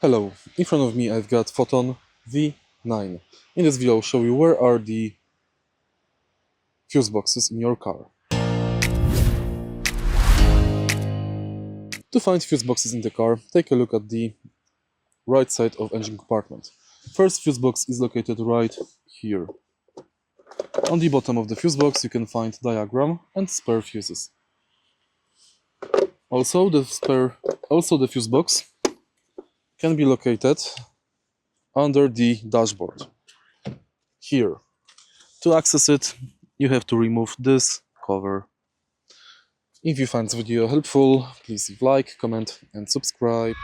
Hello, in front of me I've got FOTON V9. In this video I'll show you where are the fuse boxes in your car. To find fuse boxes in the car, take a look at the right side of engine compartment. First fuse box is located right here. On the bottom of the fuse box you can find diagram and spare fuses. Also the fuse box can be located under the dashboard. Here. To access it, you have to remove this cover. If you find this video helpful, please leave a like, comment and subscribe.